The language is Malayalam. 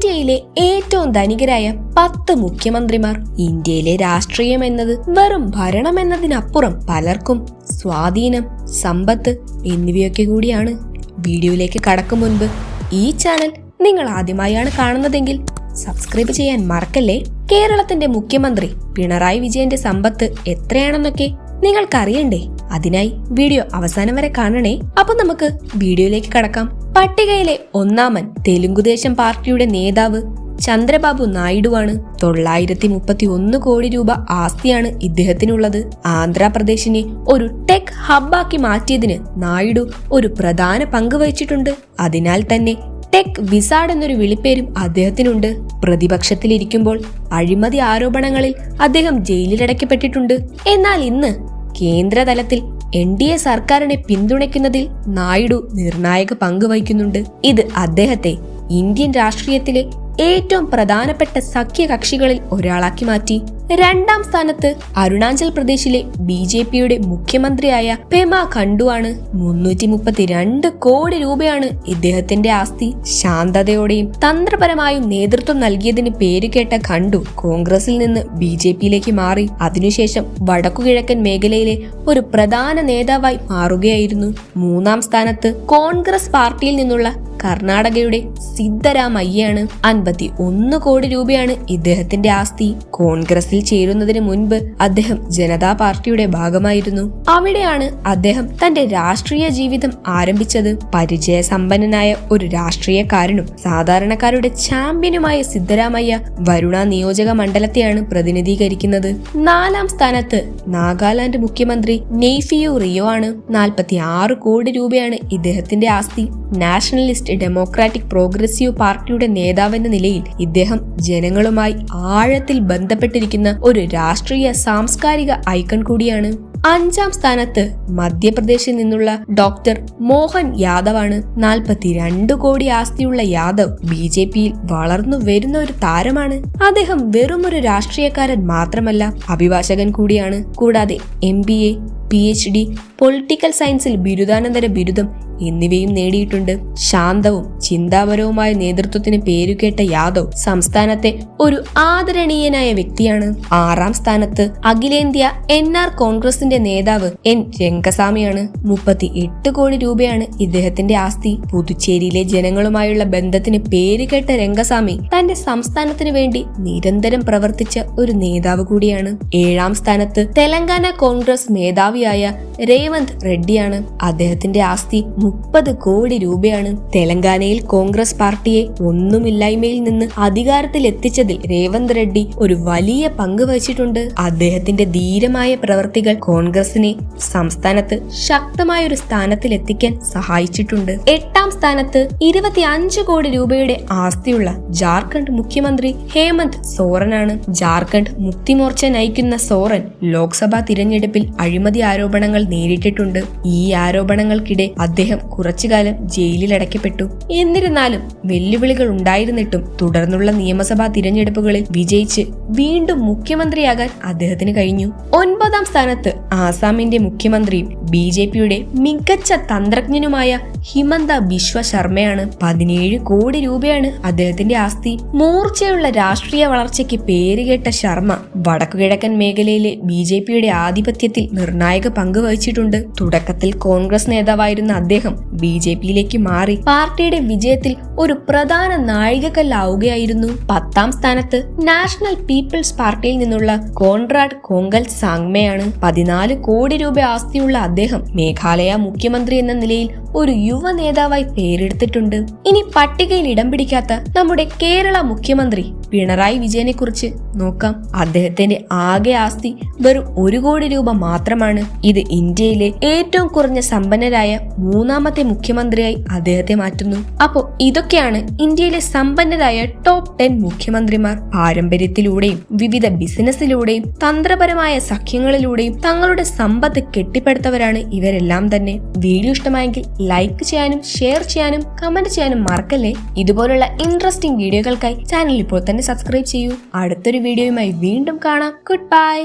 ഇന്ത്യയിലെ ഏറ്റവും ധനികരായ 10 മുഖ്യമന്ത്രിമാർ. ഇന്ത്യയിലെ രാഷ്ട്രീയം എന്നത് വെറും ഭരണം എന്നതിനപ്പുറം പലർക്കും സ്വാധീനം, സമ്പത്ത് എന്നിവയൊക്കെ കൂടിയാണ്. വീഡിയോയിലേക്ക് കടക്കും മുൻപ് ഈ ചാനൽ നിങ്ങൾ ആദ്യമായാണ് കാണുന്നതെങ്കിൽ സബ്സ്ക്രൈബ് ചെയ്യാൻ മറക്കല്ലേ. കേരളത്തിന്റെ മുഖ്യമന്ത്രി പിണറായി വിജയന്റെ സമ്പത്ത് എത്രയാണെന്നൊക്കെ നിങ്ങൾക്കറിയണ്ടേ? അതിനായി വീഡിയോ അവസാനം വരെ കാണണേ. അപ്പൊ നമുക്ക് വീഡിയോയിലേക്ക് കടക്കാം. പട്ടികയിലെ ഒന്നാമൻ തെലുങ്കുദേശം പാർട്ടിയുടെ നേതാവ് ചന്ദ്രബാബു നായിഡുവാണ്. 931 കോടി രൂപ ആസ്തിയാണ് ഇദ്ദേഹത്തിനുള്ളത്. ആന്ധ്രാപ്രദേശിനെ ഒരു ടെക് ഹബ്ബാക്കി മാറ്റിയതിന് നായിഡു ഒരു പ്രധാന പങ്ക് വഹിച്ചിട്ടുണ്ട്. അതിനാൽ തന്നെ ടെക് വിസാഡ് എന്നൊരു വിളിപ്പേരും അദ്ദേഹത്തിനുണ്ട്. പ്രതിപക്ഷത്തിലിരിക്കുമ്പോൾ അഴിമതി ആരോപണങ്ങളിൽ അദ്ദേഹം ജയിലിലടയ്ക്കപ്പെട്ടിട്ടുണ്ട്. എന്നാൽ ഇന്ന് കേന്ദ്രതലത്തിൽ NDA സർക്കാരിനെ പിന്തുണയ്ക്കുന്നതിൽ നായിഡു നിർണായക പങ്ക് വഹിക്കുന്നുണ്ട്. ഇത് അദ്ദേഹത്തെ ഇന്ത്യൻ രാഷ്ട്രീയത്തിലെ ഏറ്റവും പ്രധാനപ്പെട്ട സഖ്യകക്ഷികളിൽ ഒരാളാക്കി മാറ്റി. രണ്ടാം സ്ഥാനത്ത് അരുണാചൽ പ്രദേശിലെ BJPയുടെ മുഖ്യമന്ത്രിയായ പെമ ഖണ്ഡുവാണ്. 332 കോടി രൂപയാണ് ഇദ്ദേഹത്തിന്റെ ആസ്തി. ശാന്തതയോടെയും തന്ത്രപരമായും നേതൃത്വം നൽകിയതിന് പേരുകേട്ട ഖണ്ഡു കോൺഗ്രസിൽ നിന്ന് BJPയിലേക്ക് മാറി. അതിനുശേഷം വടക്കുകിഴക്കൻ മേഖലയിലെ ഒരു പ്രധാന നേതാവായി മാറുകയായിരുന്നു. മൂന്നാം സ്ഥാനത്ത് കോൺഗ്രസ് പാർട്ടിയിൽ നിന്നുള്ള കർണാടകയുടെ സിദ്ധരാമയ്യാണ്. 51 കോടി രൂപയാണ് ഇദ്ദേഹത്തിന്റെ ആസ്തി. കോൺഗ്രസിൽ ചേരുന്നതിന് മുൻപ് അദ്ദേഹം ജനതാ പാർട്ടിയുടെ ഭാഗമായിരുന്നു. അവിടെയാണ് അദ്ദേഹം തന്റെ രാഷ്ട്രീയ ജീവിതം ആരംഭിച്ചത്. പരിചയസമ്പന്നനായ ഒരു രാഷ്ട്രീയക്കാരനും സാധാരണക്കാരുടെ ചാമ്പ്യനുമായ സിദ്ധരാമയ്യ വരുണ നിയോജക മണ്ഡലത്തെയാണ് പ്രതിനിധീകരിക്കുന്നത്. നാലാം സ്ഥാനത്ത് നാഗാലാൻഡ് മുഖ്യമന്ത്രി നെയ്ഫിയു റിയോ ആണ്. 46 കോടി രൂപയാണ് ഇദ്ദേഹത്തിന്റെ ആസ്തി. നാഷണലിസ്റ്റ് ഡെമോക്രാറ്റിക് പ്രോഗ്രസീവ് പാർട്ടിയുടെ നേതാവെന്ന നിലയിൽ ഇദ്ദേഹം ജനങ്ങളുമായി ആഴത്തിൽ ബന്ധപ്പെട്ടിരിക്കുന്ന ഒരു രാഷ്ട്രീയ സാംസ്കാരിക ഐക്കൺ കൂടിയാണ്. അഞ്ചാം സ്ഥാനത്ത് മധ്യപ്രദേശിൽ നിന്നുള്ള ഡോക്ടർ മോഹൻ യാദവാണ്. 42 കോടി ആസ്തിയുള്ള യാദവ് BJPയിൽ വളർന്നു വരുന്ന ഒരു താരമാണ്. അദ്ദേഹം വെറും ഒരു രാഷ്ട്രീയക്കാരൻ മാത്രമല്ല, അഭിഭാഷകൻ കൂടിയാണ്. കൂടാതെ MBA, PhD, പൊളിറ്റിക്കൽ സയൻസിൽ ബിരുദാനന്തര ബിരുദം എന്നിവയും നേടിയിട്ടുണ്ട്. ശാന്തവും ചിന്താപരവുമായ നേതൃത്വത്തിന് പേരുകേട്ട യാദവ് സംസ്ഥാനത്തെ ഒരു ആദരണീയനായ വ്യക്തിയാണ്. ആറാം സ്ഥാനത്ത് അഖിലേന്ത്യാ NR കോൺഗ്രസിന്റെ നേതാവ് N രംഗസ്വാമിയാണ്. 38 കോടി രൂപയാണ് ഇദ്ദേഹത്തിന്റെ ആസ്തി. പുതുച്ചേരിയിലെ ജനങ്ങളുമായുള്ള ബന്ധത്തിന് പേരുകേട്ട രംഗസ്വാമി തന്റെ സംസ്ഥാനത്തിന് വേണ്ടി നിരന്തരം പ്രവർത്തിച്ച ഒരു നേതാവ് കൂടിയാണ്. ഏഴാം സ്ഥാനത്ത് തെലങ്കാന കോൺഗ്രസ് മേധാവിയായ രേവന്ത് റെഡ്ഡിയാണ്. അദ്ദേഹത്തിന്റെ ആസ്തി 30 കോടി രൂപയാണ്. തെലങ്കാനയിൽ കോൺഗ്രസ് പാർട്ടിയെ ഒന്നുമില്ലായ്മയിൽ നിന്ന് അധികാരത്തിൽ എത്തിച്ചതിൽ രേവന്ത് റെഡ്ഡി ഒരു വലിയ പങ്ക് വഹിച്ചിട്ടുണ്ട്. അദ്ദേഹത്തിന്റെ ധീരമായ പ്രവർത്തികൾ കോൺഗ്രസിനെ സംസ്ഥാനത്ത് ശക്തമായ ഒരു സ്ഥാനത്തിൽ എത്തിക്കാൻ സഹായിച്ചിട്ടുണ്ട്. എട്ടാം സ്ഥാനത്ത് 25 കോടി രൂപയുടെ ആസ്തിയുള്ള ജാർഖണ്ഡ് മുഖ്യമന്ത്രി ഹേമന്ത് സോറനാണ്. ജാർഖണ്ഡ് മുക്തി മോർച്ച നയിക്കുന്ന സോറൻ ലോക്സഭാ തിരഞ്ഞെടുപ്പിൽ അഴിമതി ആരോപണങ്ങൾ നേരിട്ടിട്ടുണ്ട്. ഈ ആരോപണങ്ങൾക്കിടെ അദ്ദേഹം കുറച്ചുകാലം ജയിലിൽ അടയ്ക്കപ്പെട്ടു. എന്നിരുന്നാലും വെല്ലുവിളികൾ ഉണ്ടായിരുന്നിട്ടും തുടർന്നുള്ള നിയമസഭാ തിരഞ്ഞെടുപ്പുകളിൽ വിജയിച്ച് വീണ്ടും മുഖ്യമന്ത്രിയാകാൻ അദ്ദേഹത്തിന് കഴിഞ്ഞു. ഒൻപതാം സ്ഥാനത്ത് ആസാമിന്റെ മുഖ്യമന്ത്രിയും BJPയുടെ മികച്ച തന്ത്രജ്ഞനുമായ ഹിമന്ത ബിശ്വ ശർമ്മയാണ്. 17 കോടി രൂപയാണ് അദ്ദേഹത്തിന്റെ ആസ്തി. മൂർച്ചയുള്ള രാഷ്ട്രീയ വളർച്ചയ്ക്ക് പേരുകേട്ട ശർമ്മ വടക്കുകിഴക്കൻ മേഖലയിലെ BJPയുടെ ആധിപത്യത്തിൽ നിർണായക പങ്ക് വഹിച്ചിട്ടുണ്ട്. തുടക്കത്തിൽ കോൺഗ്രസ് നേതാവായിരുന്ന അദ്ദേഹം BJPയിലേക്ക് മാറി പാർട്ടിയുടെ വിജയത്തിൽ ഒരു പ്രധാന നാഴികക്കല്ലാവുകയായിരുന്നു. 10ാം സ്ഥാനത്ത് നാഷണൽ പീപ്പിൾസ് പാർട്ടിയിൽ നിന്നുള്ള കോൺറാഡ് കോങ്കൽ സാങ്മയാണ്. 14 കോടി രൂപ ആസ്തിയുള്ള അദ്ദേഹം മേഘാലയ മുഖ്യമന്ത്രി എന്ന നിലയിൽ ഒരു യുവ നേതാവായി പേരെടുത്തിട്ടുണ്ട്. ഇനി പട്ടികയിൽ ഇടം പിടിക്കാത്ത നമ്മുടെ കേരള മുഖ്യമന്ത്രി പിണറായി വിജയനെ കുറിച്ച് നോക്കാം. അദ്ദേഹത്തിന്റെ ആകെ ആസ്തി വെറും 1 കോടി രൂപ മാത്രമാണ്. ഇത് ഇന്ത്യയിലെ ഏറ്റവും കുറഞ്ഞ സമ്പന്നരായ മൂന്നാമത്തെ മുഖ്യമന്ത്രിയായി അദ്ദേഹത്തെ മാറ്റുന്നു. അപ്പോൾ ഇതൊക്കെയാണ് ഇന്ത്യയിലെ സമ്പന്നരായ ടോപ്പ് 10 മുഖ്യമന്ത്രിമാർ. പാരമ്പര്യത്തിലൂടെയും വിവിധ ബിസിനസ്സിലൂടെയും തന്ത്രപരമായ സഖ്യങ്ങളിലൂടെയും തങ്ങളുടെ സമ്പത്ത് കെട്ടിപ്പടുത്തവരാണ് ഇവരെല്ലാം തന്നെ. വീഡിയോ ഇഷ്ടമായെങ്കിൽ ലൈക്ക് ചെയ്യാനും ഷെയർ ചെയ്യാനും കമന്റ് ചെയ്യാനും മറക്കല്ലേ. ഇതുപോലുള്ള ഇൻട്രസ്റ്റിംഗ് വീഡിയോകൾക്കായി ചാനൽ ഇപ്പോൾ തന്നെ സബ്സ്ക്രൈബ് ചെയ്യൂ. അടുത്തൊരു വീഡിയോയുമായി വീണ്ടും കാണാം. Good bye.